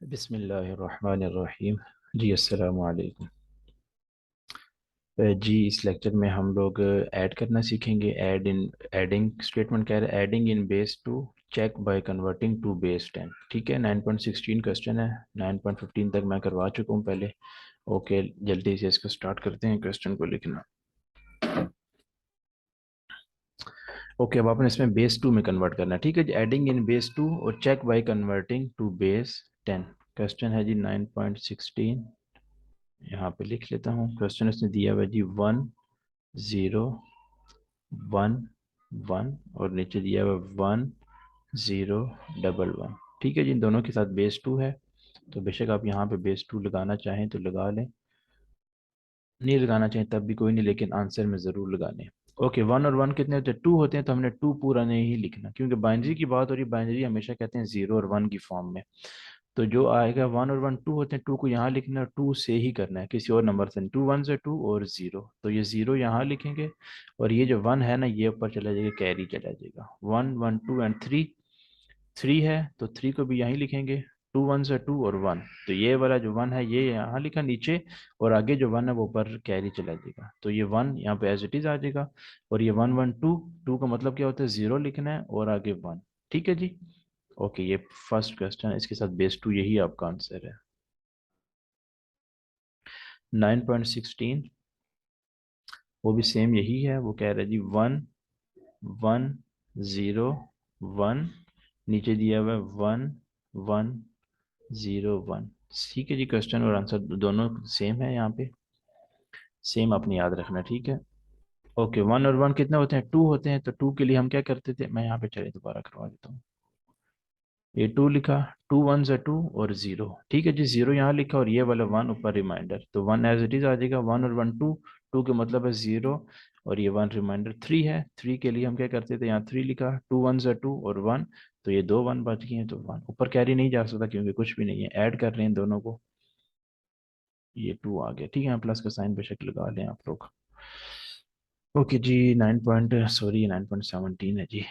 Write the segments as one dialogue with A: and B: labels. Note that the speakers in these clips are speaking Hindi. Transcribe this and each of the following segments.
A: बिस्मिल्लाहिर्रहमानिर्रहीम। जी अस्सलामु अलैकुम। जी इस लेक्चर में हम लोग ऐड करना सीखेंगे। एडिंग स्टेटमेंट कह रहे हैं adding in base two check by converting to base 10। ठीक है, 9.16 क्वेश्चन है। 9.15 तक मैं करवा चुका हूँ पहले। ओके, जल्दी से इसको स्टार्ट करते हैं क्वेश्चन को लिखना। ओके, अब आपने इसमें बेस 2 में कन्वर्ट करना है। ठीक है जी, एडिंग इन बेस 2 और check by converting to base 10। Question है जी 9.16। यहाँ पे लिख लेता हूँ। क्वेश्चन इसने दिया हुआ है जी 1 0 1 1 और नीचे दिया हुआ 1 0 1 1। ठीक है जी, इन दोनों के साथ बेस 2 है, तो बेशक आप यहाँ पे बेस 2 लगाना चाहें तो लगा लें, नहीं लगाना चाहें तब भी कोई नहीं, लेकिन आंसर में ज़रूर लगा लें। ओके, 1 और 1 कितने होते हैं? 2 होते हैं, तो हमने 2 पूरा नहीं ही लिखना, क्योंकि बाइनरी की बात हो रही है। बाइनरी हमेशा कहते हैं 0 और 1 की फॉर्म में। तो जो आएगा 1 और 1 2 होते हैं, 2 को यहाँ लिखना है, 2 से ही करना है, किसी और नंबर से नहीं। 2 1 से 2 और 0, तो ये 0 यहाँ लिखेंगे और ये जो 1 है ना, ये ऊपर चला जाएगा, कैरी चला जाएगा। 1 1 2 एंड 3, 3 है तो 3 को भी यहीं लिखेंगे। 2 1 से 2 और 1, तो ये वाला जो 1 है ये यहाँ लिखा नीचे, और आगे जो 1 है वो ऊपर कैरी चला जाएगा, तो ये 1 यहाँ पे एज इट इज आ जाएगा। और ये 1 1 2, 2 का मतलब क्या होता है? 0 लिखना है और आगे 1। ठीक है जी। ओके, ये फर्स्ट क्वेश्चन है, इसके साथ बेस 2 यही आपका आंसर है। 9.16 वो भी सेम यही है। वो कह रहा है जी 1 1 0 1, नीचे दिया हुआ है 1 1 0 1। ठीक है जी, क्वेश्चन और आंसर दोनों सेम है यहाँ पे। सेम आपने याद रखना, ठीक है। ओके, 1 और 1 कितने होते हैं? 2 होते हैं, तो 2 के लिए हम क्या करते थे? मैं यहाँ पे चले दोबारा करवा देता हूँ। ये 2 लिखा, 2 1 से 2 और 0। ठीक है जी, 0 यहाँ लिखा और ये वाला 1 ऊपर रिमाइंडर, तो 1 एज इट इज आ जाएगा। 1 और 1 2, 2 के मतलब है 0, और ये 1 रिमाइंडर 3 है। 3 के लिए हम क्या करते थे? यहाँ 3 लिखा, 2 1 से 2 और 1, तो ये दो 1 बच गए हैं, तो 1 ऊपर कैरी नहीं जा सकता क्योंकि कुछ भी नहीं है, ऐड कर रहे हैं दोनों को। ये 2 आ गया, ठीक है। प्लस का साइन बेशक लगा लें आप लोग। ओके जी, 9.17 है जी।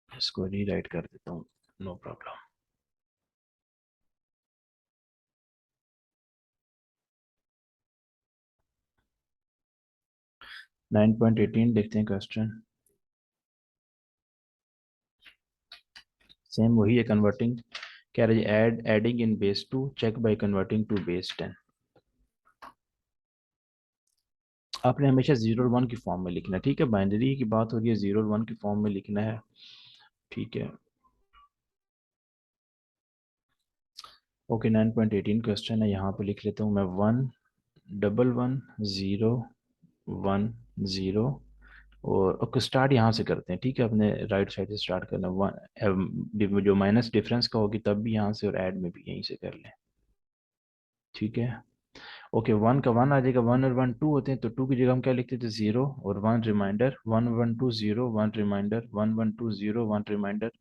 A: इसको रीराइट कर देता हूँ, नो प्रॉब्लम। 9.18 देखते हैं क्वेश्चन। सेम वही है, कन्वर्टिंग। कह रहे adding in base 2 check by converting to base 10। आपने हमेशा 0 और 1 की फॉर्म में लिखना है, ठीक है। बाइनरी की बात हो रही है, 0 और 1 की फॉर्म में लिखना है, ठीक है। ओके, 9.18 क्वेश्चन है, यहाँ पे लिख लेता हूँ मैं 1 1 1 0 1 0। और ओके, स्टार्ट यहाँ से करते हैं, ठीक है। अपने राइट साइड से स्टार्ट करना। वन जो माइनस डिफरेंस का होगी तब भी यहाँ से, और ऐड में भी यहीं से कर लें, ठीक है। ओके, 1 का 1 आ जाएगा। 1 और 1 2 होते हैं, तो 2 की जगह हम क्या लिखते थे? 0 और 1 रिमाइंडर। 1 1 2 0 1 reminder, 1 1 2 0 1 reminder.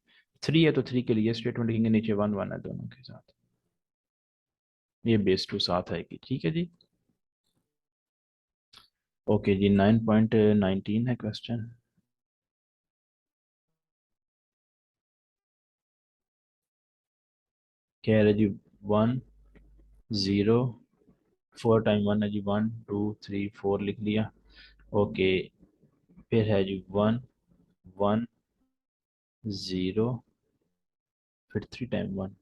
A: 3 है तो 3 के लिए स्टेटमेंट लिखेंगे, नीचे 1 1 है दोनों के साथ। ये बेस 2 साथ आएगी, ठीक है जी। ओके जी, 9.19 है क्वेश्चन। कह रहे जी 1 0, 4 टाइम 1 है जी, 1 2 3 4 लिख लिया। ओके, फिर है जी 1 1 0, फिर 3 टाइम 1।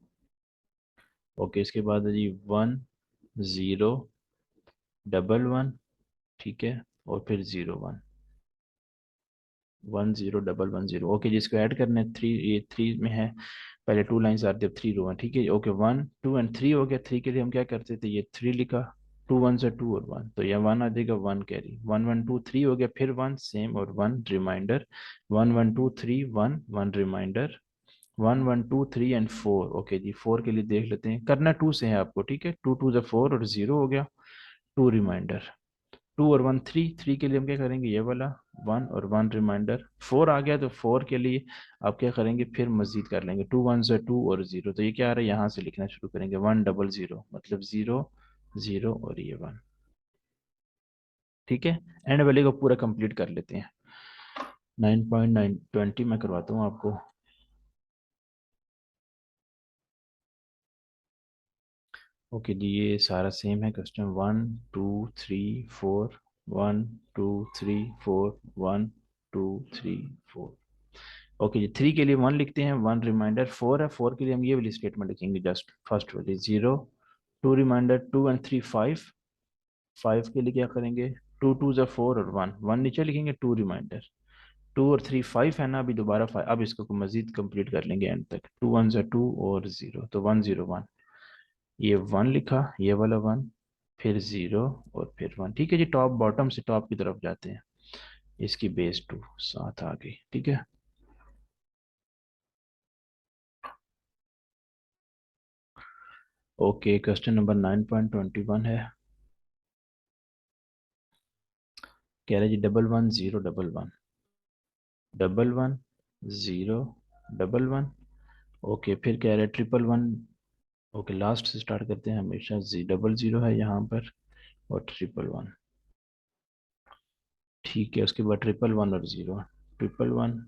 A: ओके, इसके बाद है जी 1 0 1 1, ठीक है, और फिर 0 1 1 0 1 1 0। ओके, जिसको ऐड करना है 3, ये 3 में है, पहले 2 लाइन्स आती है, 3 रो है, ठीक है। ओके, 1 2 एंड 3 हो गया। 3 के लिए हम क्या करते थे? ये 3 लिखा, 2 1 से 2 और 1, तो यह 1 आ जाएगा, 1 कैरी। 1 1 2 3 हो गया, फिर 1 सेम और 1 रिमाइंडर। 1 1 2 3 1 1 रिमाइंडर। 1 1 2 3 एंड 4। ओके जी, 4 के लिए देख लेते हैं, करना 2 से है आपको, ठीक है। 2 2 से 4 और 0 हो गया, 2 रिमाइंडर। 2 और 1 3, 3 के लिए हम क्या करेंगे? ये वाला 1 और 1 रिमाइंडर। 4 आ गया, तो 4 के लिए आप क्या करेंगे? फिर मजीद कर लेंगे, 2 1 से 2 और 0, तो ये क्या आ रहा है? यहाँ से लिखना शुरू करेंगे, 1 0 0, मतलब 0 0 और ये 1, ठीक है। एंड वाले को पूरा कंप्लीट कर लेते हैं। 9.920 मैं करवाता हूँ आपको। ओके जी, ये सारा सेम है क्वेश्चन। 1 2 3 4, 1 2 3 4, 1 2 3 4। ओके जी, 3 के लिए 1 लिखते हैं, 1 रिमाइंडर। 4 है, 4 के लिए हम ये वाली स्टेटमेंट लिखेंगे, जस्ट फर्स्ट वाली 0। 2 रिमाइंडर, 2 और 3 5। 5 के लिए क्या करेंगे, 2 2 ज़ा 4 और 1 1 नीचे लिखेंगे, 2 रिमाइंडर। 2 और 3 5 है ना, अभी दोबारा 5, अब इसको मजीद कंप्लीट कर लेंगे एंड तक। 2 1 ज़ा 2 और 0, तो 1 0 1। ये 1 लिखा, ये वाला 1, फिर 0 और फिर 1। ठीक है जी, टॉप बॉटम से टॉप की तरफ जाते हैं। इसकी बेस 2 साथ आ गई। ठीक है। ओके, क्वेश्चन नंबर 9.21 है। कह रहे जी 1 1 0 1 1, 1 1 0 1 1। ओके, फिर कह रहे 1 1 1। ओके, लास्ट से स्टार्ट करते हैं हमेशा। 0 0 है यहाँ पर, और 1 1 1। ठीक है, उसके बाद 1 1 1 और 0। 1 1 1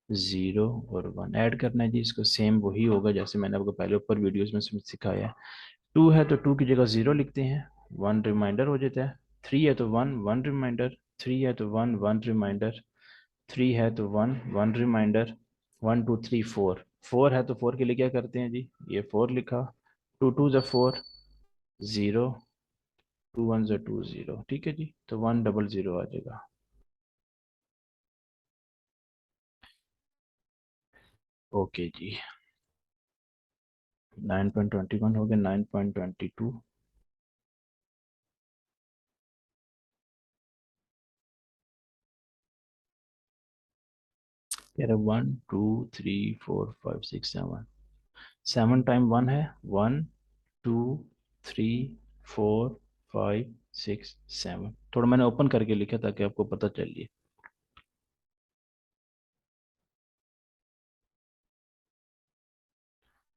A: 0 और 1 ऐड करना है जी। इसको सेम वही होगा जैसे मैंने आपको पहले ऊपर वीडियोस में सिखाया है। 2 है तो 2 की जगह 0 लिखते हैं, 1 रिमाइंडर हो जाता है। 3 है तो 1 1 रिमाइंडर। 3 है तो 1 1 रिमाइंडर। 3 है तो 1 1 रिमाइंडर। 1 2 3 4। 4 है तो 4 के लिए क्या करते हैं जी, ये 4 लिखा। 2 2 ज़ा 4, 0। 2 1 ज़ा 2 0। ठीक है जी, तो 1 0 0 आ जाएगा। ओके जी, 9.21 हो गया। 9.22। कह रहे 1 2 3 4 5 6 7। 7 टाइम 1 है, 1 2 3 4 5 6 7। थोड़ा मैंने ओपन करके लिखा ताकि आपको पता चलिए।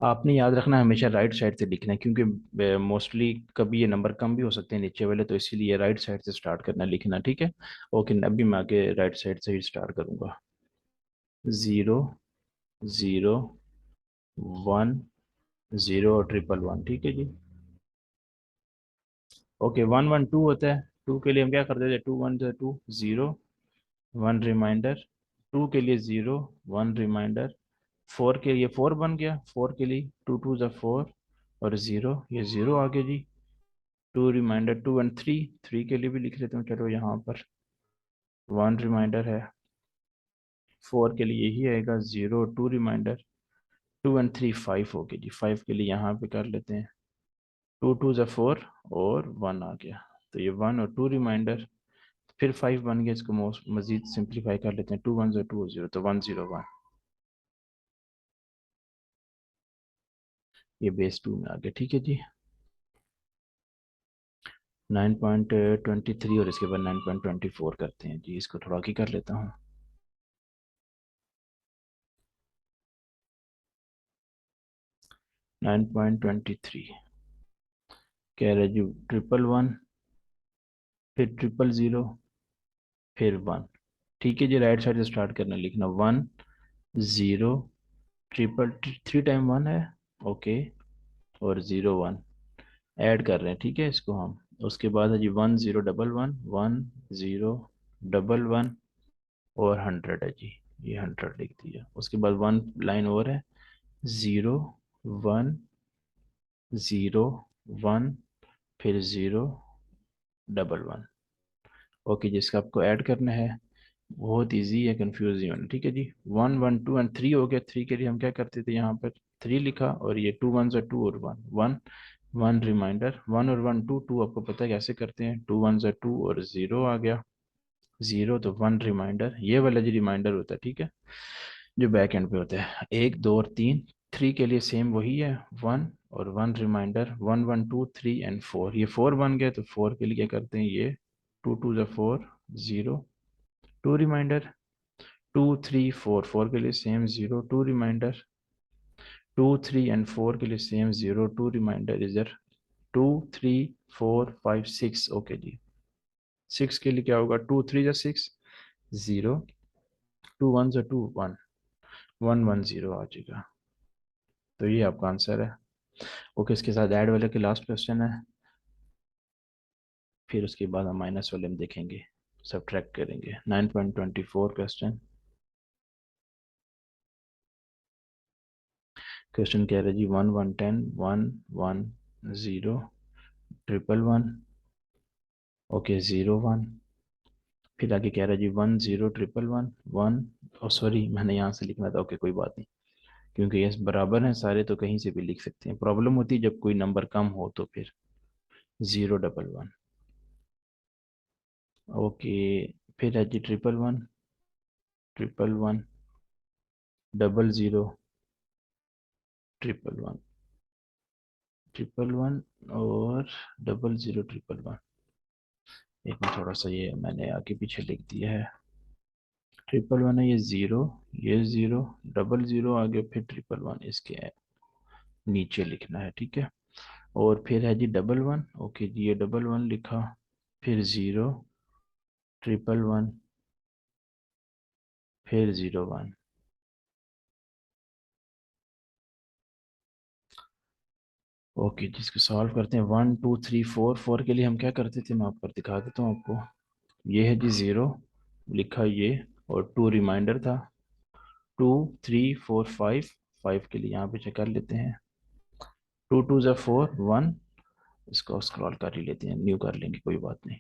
A: आपने याद रखना हमेशा राइट साइड से लिखना है, क्योंकि मोस्टली कभी ये नंबर कम भी हो सकते हैं नीचे वाले, तो इसीलिए राइट साइड से स्टार्ट करना, लिखना। ठीक है। ओके, अभी मैं आगे राइट साइड से ही स्टार्ट करूंगा। 0 0 1 0 और 1 1 1। ठीक है जी। ओके, 1 1 2 होता है। 2 के लिए हम क्या करते थे, 2 1 ज़ा 2 0, 1 रिमाइंडर। 2 के लिए 0 1 रिमाइंडर। 4 के लिए 4 बन गया। 4 के लिए 2 2 ज़ा 4 और 0, ये 0 आ गया जी। 2 रिमाइंडर। 2 और 3, 3 के लिए भी लिख लेते हूँ चलो यहाँ पर। 1 रिमाइंडर है। 4 के लिए यही आएगा, 0 2 रिमाइंडर। 2 और 3 5 हो गया जी। 5 के लिए यहाँ पे कर लेते हैं, 2 2 ज़ा 4 और 1 आ गया। तो ये 1 और 2 रिमाइंडर, फिर 5 बन गया। इसको मजीद सिंप्लीफाई कर लेते हैं। 2 1 ज़ा 2 0, तो 1 0 1। ये बेस 2 में आ गया। ठीक है जी। 9.23 और इसके बाद 9.24 करते हैं जी। इसको थोड़ा आगे कर लेता हूँ। 9.23 कह रहे जी 1 1 1, फिर 0 0 0, फिर 1। ठीक है जी, राइट साइड से स्टार्ट करना, लिखना 1 0। 3 टाइम 1 है। ओके, और 0 1 ऐड कर रहे हैं। ठीक है, इसको हम, उसके बाद है जी 1 0 1 1, 1 0 1 1 और 100 है जी। ये 100 लिख दिया। उसके बाद 1 लाइन और है, 0 1 0 1, फिर 0 1 1। ओके, जिसका आपको ऐड करना है, बहुत इजी है, कंफ्यूज नहीं होना। ठीक है जी। 1 1 2 और 3 हो गया। 3 के लिए हम क्या करते थे, यहाँ पर 3 लिखा, और ये 2 1 ज़ा 2 और 1 1 1 रिमाइंडर। 1 और 1 2 2 आपको पता है कैसे करते हैं। 2 1 ज़ा 2 और 0 आ गया। 0 तो 1 रिमाइंडर, ये वाला जो रिमाइंडर होता है, ठीक है, जो बैक एंड पे होता है। 1 2 और 3। 3 के लिए सेम वही है, 1 और 1 रिमाइंडर। 1 1 2 3 एंड 4, ये 4 बन गया। तो 4 के लिए क्या करते हैं, ये 2 2 ज़ा 4, 0 2 रिमाइंडर। 2 3 4, 4 के लिए सेम, 0 2 रिमाइंडर। 2 3 एंड 4 के लिए सेम, 0 2 रिमाइंडर। इधर 2 3 4 5 6। ओके जी। 6 के लिए क्या होगा, 2 3 ज़ा 6, 0 2 1 ज़ा 2 1 1 1 0 आ जाएगा। तो ये आपका आंसर है। ओके, इसके साथ ऐड वाले के लास्ट क्वेश्चन है, फिर उसके बाद हम माइनस वाले में देखेंगे, सब्ट्रैक्ट करेंगे। 9.24 क्वेश्चन। क्वेश्चन कह रहा है जी 1 1 10 1 1 0 1 1 1, ओके 0 1। फिर आगे कह रहा है जी 1 0 1 1 1, ओ सॉरी मैंने यहाँ से लिखना था, ओके कोई बात नहीं, क्योंकि ये बराबर हैं सारे तो कहीं से भी लिख सकते हैं। प्रॉब्लम होती है जब कोई नंबर कम हो तो फिर 0 1 1, ओके। फिर है जी 1 1 1 1 0 0 1 1 1 1 और 0 0 1 1। एक में थोड़ा सा ये मैंने आगे पीछे लिख दिया है। 1 1 1 है, ये ज़ीरो, ये ज़ीरो, 0 0 आगे, फिर 1 1 1 इसके नीचे लिखना है, ठीक है। और फिर है जी 1 1 1, ओके जी ये 1 1 1 लिखा, फिर 0 1 1 1, फिर 0 1। ओके जिसको सॉल्व करते हैं 1 2 3 4, 4 के लिए हम क्या करते थे, मैं आपको दिखा देता हूँ आपको। ये है जी 0 लिखा ये, और 2 रिमाइंडर था, 2 3 4 5, 5 के लिए यहाँ पे चेक कर लेते हैं, 2 2 4 1, इसको स्क्रॉल कर ही लेते हैं, न्यू कर लेंगे कोई बात नहीं।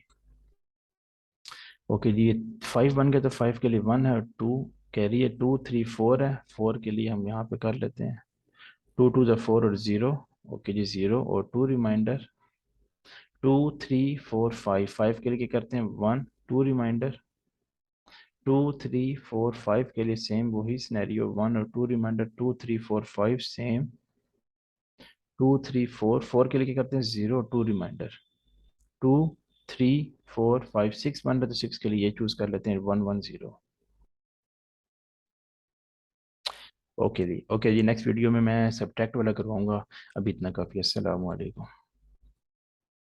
A: ओके जी ये 5 बन गया, तो 5 के लिए 1 है और 2 कैरी है, 2 3 4 है, 4 के लिए हम यहाँ पे कर लेते हैं 2 2 4 और 0, ओके जी 0 और 2 रिमाइंडर, 2 3 4 5, 5 के लिए क्या करते हैं 1, 2 रिमाइंडर, 2 3 4 5 के लिए सेम वही सिनेरियो, 1 और 2 रिमाइंडर, 2 3 4 5 सेम, 2 3 4, 4 के लिए क्या करते हैं 0 2 रिमाइंडर, 2 3 4 5, 6 बन रहा, तो 6 के लिए ये चूज कर लेते हैं 1 1 0। ओके जी, ओके जी नेक्स्ट वीडियो में मैं सब्ट्रैक्ट वाला करवाऊंगा, अभी इतना काफ़ी है। अस्सलाम वालेकुम।